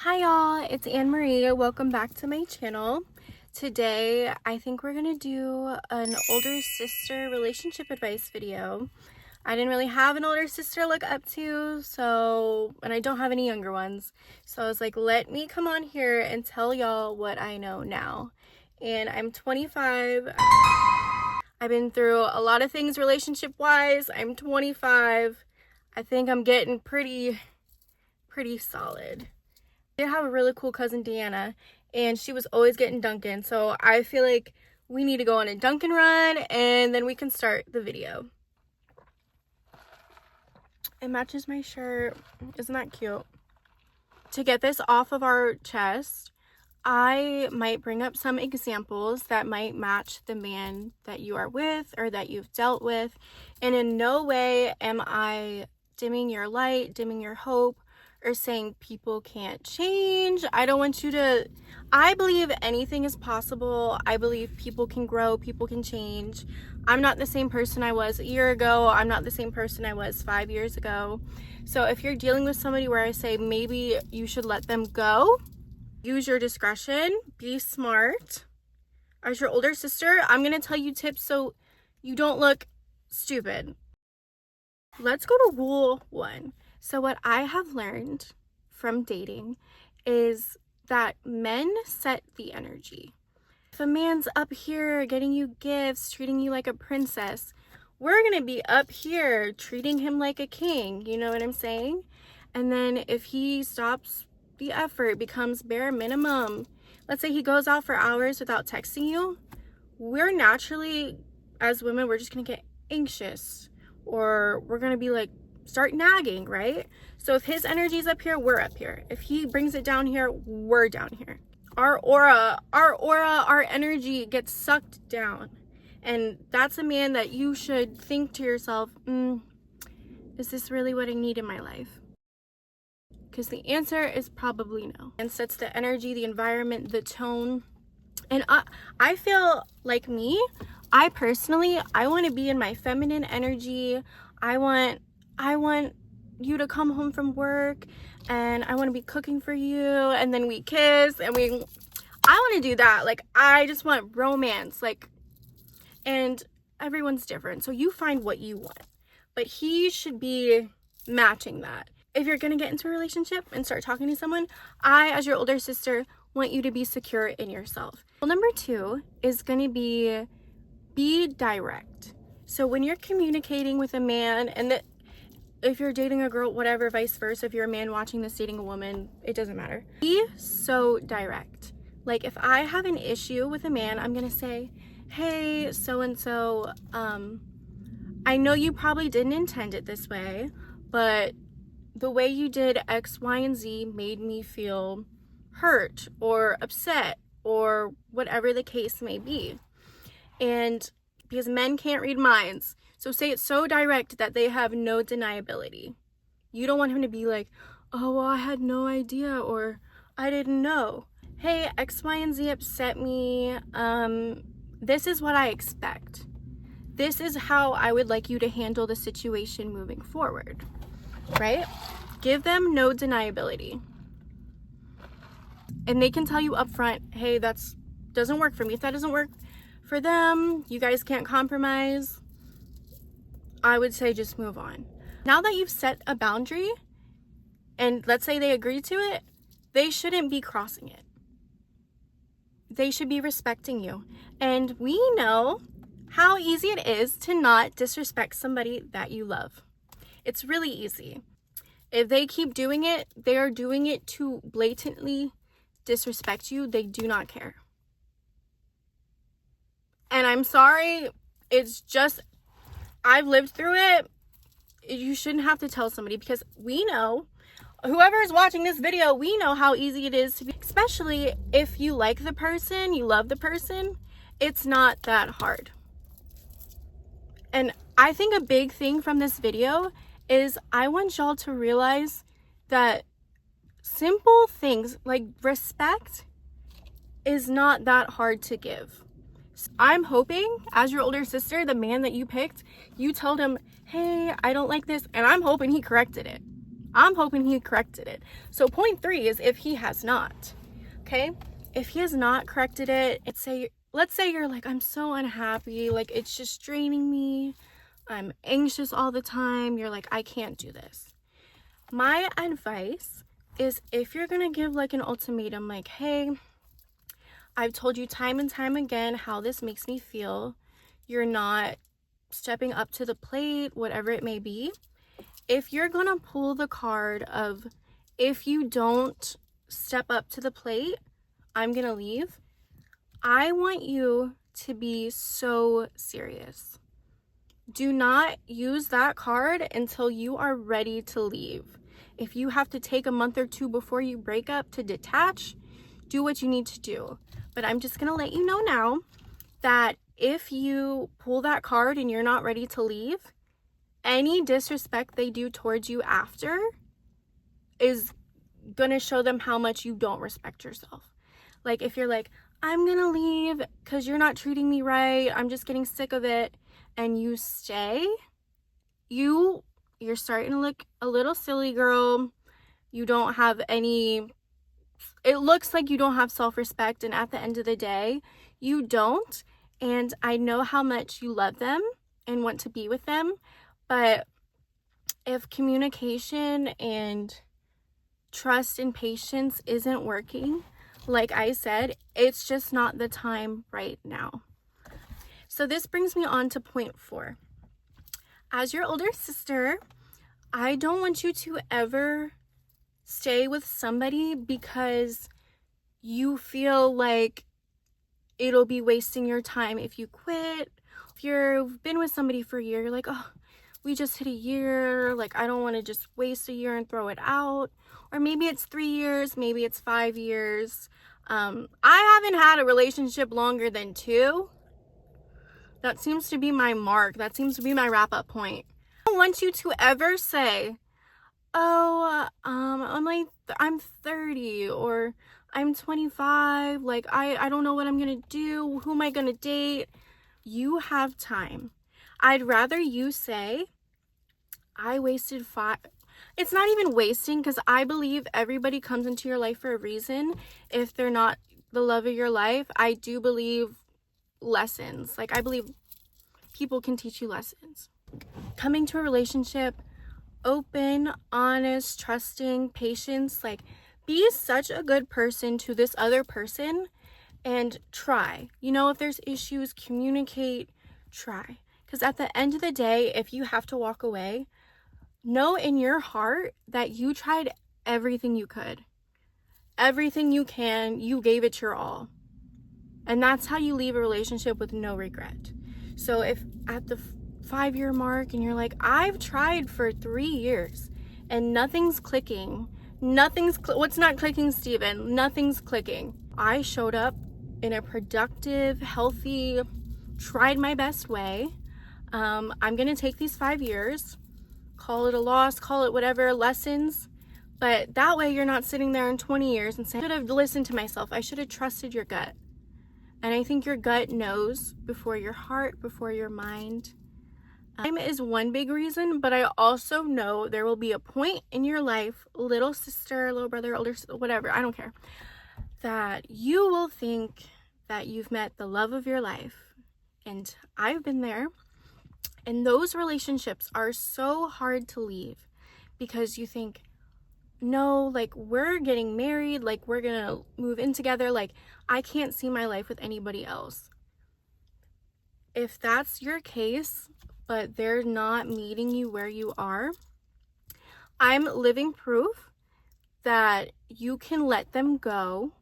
Hi y'all, it's Annmarie. Welcome back to my channel. Today, I think we're gonna do an older sister relationship advice video. I didn't really have an older sister to look up to, and I don't have any younger ones. So I was like, let me come on here and tell y'all what I know now. And I'm 25. I've been through a lot of things relationship-wise. I'm 25. I think I'm getting pretty solid. I have a really cool cousin, Deanna, and she was always getting Dunkin', so I feel like we need to go on a Dunkin' run and then we can start the video. It matches my shirt. Isn't that cute? To get this off of our chest, I might bring up some examples that might match the man that you are with or that you've dealt with, and in no way am I dimming your light, dimming your hope, or saying people can't change. I don't want you to. I believe anything is possible. I believe people can grow, people can change. I'm not the same person I was a year ago. I'm not the same person I was 5 years ago. So if you're dealing with somebody where I say maybe you should let them go, use your discretion, be smart. As your older sister, I'm gonna tell you tips so you don't look stupid. Let's go to rule 1. So what I have learned from dating is that men set the energy. If a man's up here getting you gifts, treating you like a princess, we're going to be up here treating him like a king. You know what I'm saying? And then if he stops the effort, becomes bare minimum, let's say he goes out for hours without texting you, we're naturally, as women, we're just going to get anxious, or we're going to be like, start nagging, right? So if his energy is up here, we're up here. If he brings it down here, we're down here. Our energy gets sucked down. And that's a man that you should think to yourself, is this really what I need in my life? Because the answer is probably no. And sets the energy, the environment, the tone. And I feel like I personally want to be in my feminine energy. I want you to come home from work and I want to be cooking for you, and then we kiss and I want to do that. Like, I just want romance, and everyone's different. So you find what you want, but he should be matching that. If you're going to get into a relationship and start talking to someone, I, as your older sister, want you to be secure in yourself. Well, number 2 is going to be direct. So when you're communicating with a man, and if you're dating a girl, whatever, vice versa, if you're a man watching this dating a woman, it doesn't matter. Be so direct. Like, if I have an issue with a man, I'm gonna say, hey, so-and-so, I know you probably didn't intend it this way, but the way you did X, Y, and Z made me feel hurt or upset or whatever the case may be. And because men can't read minds, so say it so direct that they have no deniability. You don't want him to be like, oh, well, I had no idea, or I didn't know. Hey, X, Y, and Z upset me. This is what I expect. This is how I would like you to handle the situation moving forward, right? Give them no deniability. And they can tell you up front, hey, that doesn't work for me. If that doesn't work for them, you guys can't compromise, I would say just move on. Now that you've set a boundary, and let's say they agree to it, they shouldn't be crossing it. They should be respecting you. And we know how easy it is to not disrespect somebody that you love. It's really easy. If they keep doing it, they are doing it to blatantly disrespect you. They do not care. And I'm sorry, it's just, I've lived through it. You shouldn't have to tell somebody, because we know, whoever is watching this video, we know how easy it is to be, especially if you like the person, you love the person, it's not that hard. And I think a big thing from this video is I want y'all to realize that simple things like respect is not that hard to give. I'm hoping, as your older sister, the man that you picked, you told him, hey, I don't like this, and I'm hoping he corrected it. I'm hoping he corrected it. So point 3 is if he has not. Okay? If he has not corrected it, let's say you're like, I'm so unhappy, like it's just draining me. I'm anxious all the time. You're like, I can't do this. My advice is, if you're gonna give like an ultimatum, like, hey, I've told you time and time again how this makes me feel. You're not stepping up to the plate, whatever it may be. If you're gonna pull the card of, if you don't step up to the plate, I'm gonna leave, I want you to be so serious. Do not use that card until you are ready to leave. If you have to take a month or 2 before you break up to detach, do what you need to do. But I'm just gonna let you know now that if you pull that card and you're not ready to leave, any disrespect they do towards you after is gonna show them how much you don't respect yourself. Like if you're like, I'm gonna leave because you're not treating me right, I'm just getting sick of it, and you stay, you're starting to look a little silly, girl. You don't have any, it looks like you don't have self-respect, and at the end of the day, you don't. And I know how much you love them and want to be with them, but if communication and trust and patience isn't working, like I said, it's just not the time right now. So this brings me on to point 4. As your older sister, I don't want you to ever stay with somebody because you feel like it'll be wasting your time if you quit. If you've been with somebody for a year, you're like, oh, we just hit a year, like I don't want to just waste a year and throw it out. Or maybe it's 3 years, maybe it's 5 years. I haven't had a relationship longer than 2. That seems to be my mark. That seems to be my wrap-up point. I don't want you to ever say, oh, I'm 30 or I'm 25. Like, I don't know what I'm going to do. Who am I going to date? You have time. I'd rather you say, I wasted 5. It's not even wasting, because I believe everybody comes into your life for a reason. If they're not the love of your life, I do believe lessons. Like, I believe people can teach you lessons. Coming to a relationship, open, honest, trusting, patience, like be such a good person to this other person and try. You know, if there's issues, communicate, try. Because at the end of the day, if you have to walk away, know in your heart that you tried everything you could. Everything you can, you gave it your all. And that's how you leave a relationship with no regret. So if at the 5-year mark and you're like, I've tried for 3 years and nothing's clicking, what's not clicking, Steven? Nothing's clicking. I showed up in a productive, healthy, tried my best way. I'm gonna take these 5 years, call it a loss, call it whatever, lessons, but that way you're not sitting there in 20 years and saying, I should have listened to myself, I should have trusted your gut. And I think your gut knows before your heart, before your mind. Time is one big reason, but I also know there will be a point in your life, little sister, little brother, older sister, whatever, I don't care, that you will think that you've met the love of your life. And I've been there. And those relationships are so hard to leave because you think, no, like we're getting married, like we're gonna move in together, like I can't see my life with anybody else. If that's your case, but they're not meeting you where you are, I'm living proof that you can let them go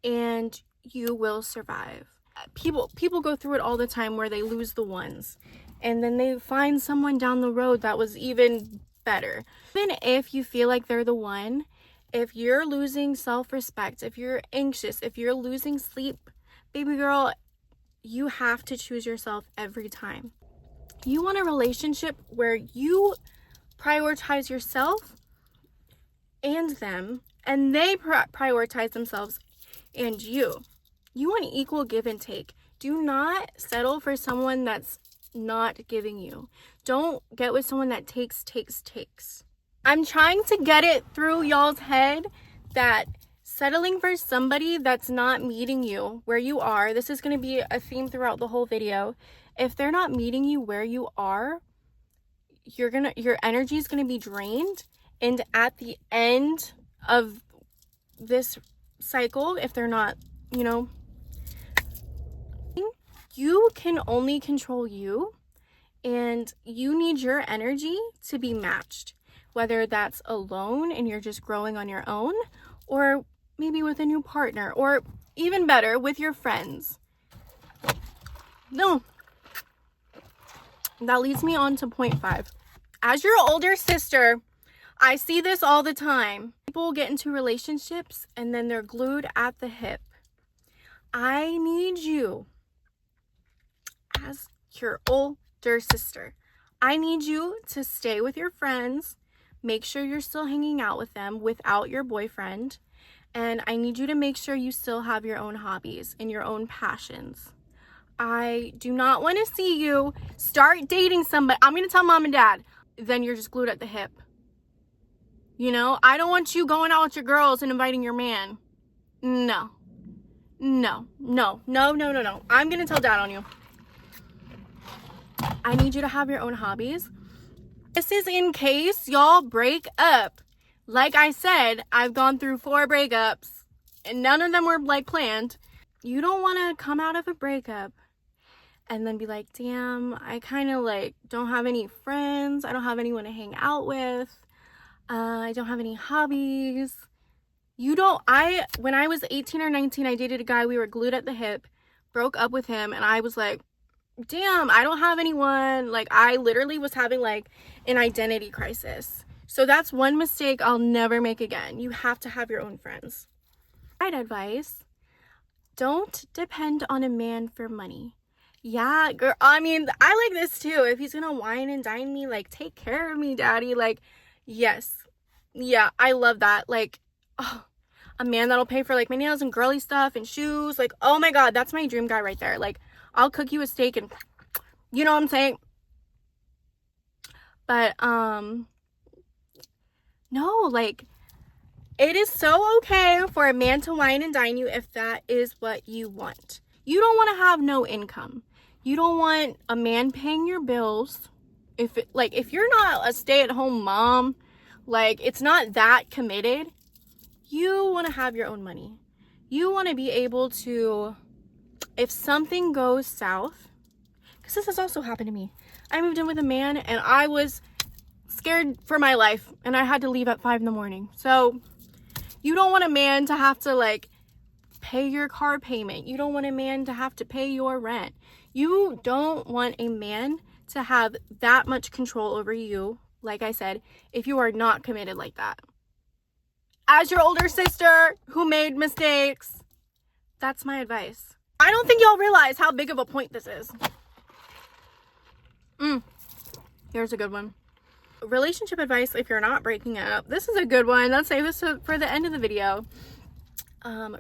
and you will survive. People go through it all the time where they lose the ones and then they find someone down the road that was even better. Even if you feel like they're the one, if you're losing self-respect, if you're anxious, if you're losing sleep, baby girl, you have to choose yourself every time. You want a relationship where you prioritize yourself and them, and they prioritize themselves and you. You want equal give and take. Do not settle for someone that's not giving you. Don't get with someone that takes. I'm trying to get it through y'all's head that settling for somebody that's not meeting you where you are, this is going to be a theme throughout the whole video. If they're not meeting you where you are, your energy is going to be drained. And at the end of this cycle, if they're not, you know, you can only control you, and you need your energy to be matched, whether that's alone and you're just growing on your own, or maybe with a new partner, or even better, with your friends. No. That leads me on to point 5. As your older sister, I see this all the time. People get into relationships and then they're glued at the hip. I need you, as your older sister, I need you to stay with your friends. Make sure you're still hanging out with them without your boyfriend. And I need you to make sure you still have your own hobbies and your own passions. I do not want to see you start dating somebody. I'm going to tell mom and dad. Then you're just glued at the hip. You know, I don't want you going out with your girls and inviting your man. No. No. No. No, no, no, no. I'm going to tell dad on you. I need you to have your own hobbies. This is in case y'all break up. Like I said, I've gone through 4 breakups and none of them were like planned. You don't want to come out of a breakup and then be like, damn, I kind of like don't have any friends. I don't have anyone to hang out with. I don't have any hobbies. When I was 18 or 19, I dated a guy. We were glued at the hip, broke up with him. And I was like, damn, I don't have anyone. Like, I literally was having like an identity crisis. So that's one mistake I'll never make again. You have to have your own friends. Right advice. Don't depend on a man for money. Yeah, girl, I mean, I like this too. If he's gonna wine and dine me, like, take care of me, daddy. Like, yes. Yeah, I love that. Like, oh, a man that'll pay for like my nails and girly stuff and shoes. Like, oh my God, that's my dream guy right there. Like, I'll cook you a steak and, you know what I'm saying? But, no, like, it is so okay for a man to wine and dine you if that is what you want. You don't want to have no income. You don't want a man paying your bills. If you're not a stay-at-home mom, like, it's not that committed, you want to have your own money. You want to be able to, if something goes south, because this has also happened to me. I moved in with a man and I was scared for my life and I had to leave at 5 a.m. So you don't want a man to have to like pay your car payment. You don't want a man to have to pay your rent. You don't want a man to have that much control over you, like I said, if you are not committed like that. As your older sister who made mistakes, that's my advice. I don't think y'all realize how big of a point this is. Here's a good one. Relationship advice if you're not breaking up. This is a good one. Let's save this for the end of the video.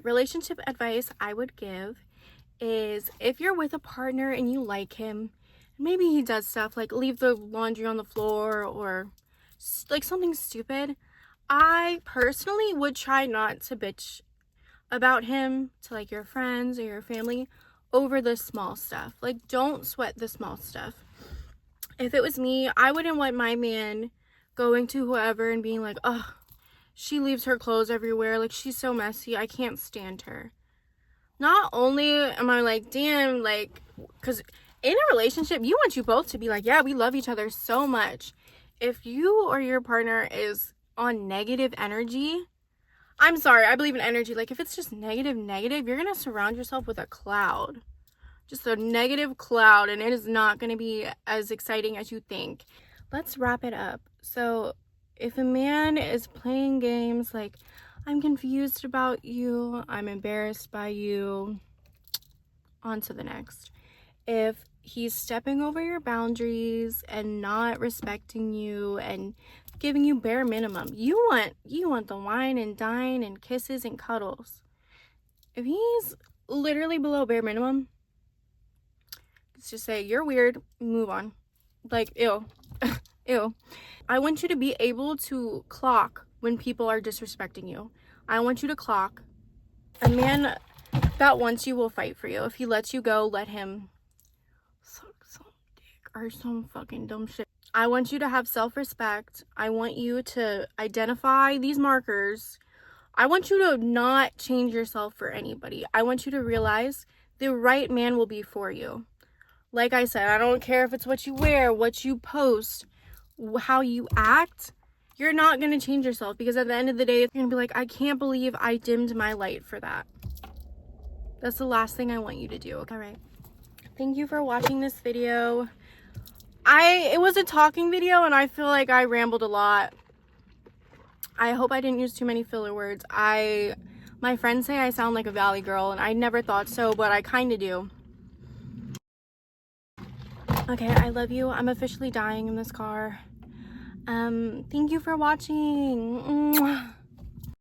Relationship advice I would give is if you're with a partner and you like him, maybe he does stuff like leave the laundry on the floor or like something stupid, I personally would try not to bitch about him to like your friends or your family over the small stuff. Like, don't sweat the small stuff. If it was me, I wouldn't want my man going to whoever and being like, oh, she leaves her clothes everywhere. Like, she's so messy. I can't stand her. Not only am I like, damn, like, because in a relationship, you want you both to be like, yeah, we love each other so much. If you or your partner is on negative energy, I'm sorry, I believe in energy. Like, if it's just negative, you're going to surround yourself with a cloud. Just a negative cloud, and it is not going to be as exciting as you think. Let's wrap it up. So if a man is playing games like, I'm confused about you, I'm embarrassed by you, on to the next. If he's stepping over your boundaries and not respecting you and giving you bare minimum, you want the wine and dine and kisses and cuddles. If he's literally below bare minimum, let's just say you're weird, move on. Like, ew. Ew. I want you to be able to clock when people are disrespecting you. I want you to clock. A man that wants you will fight for you. If he lets you go, let him suck some dick or some fucking dumb shit. I want you to have self-respect. I want you to identify these markers. I want you to not change yourself for anybody. I want you to realize the right man will be for you. Like I said, I don't care if it's what you wear, what you post, how you act. You're not going to change yourself, because at the end of the day, you're going to be like, I can't believe I dimmed my light for that. That's the last thing I want you to do. All right. Thank you for watching this video. It was a talking video and I feel like I rambled a lot. I hope I didn't use too many filler words. My friends say I sound like a valley girl, and I never thought so, but I kind of do. Okay, I love you. I'm officially dying in this car. Thank you for watching. Mwah.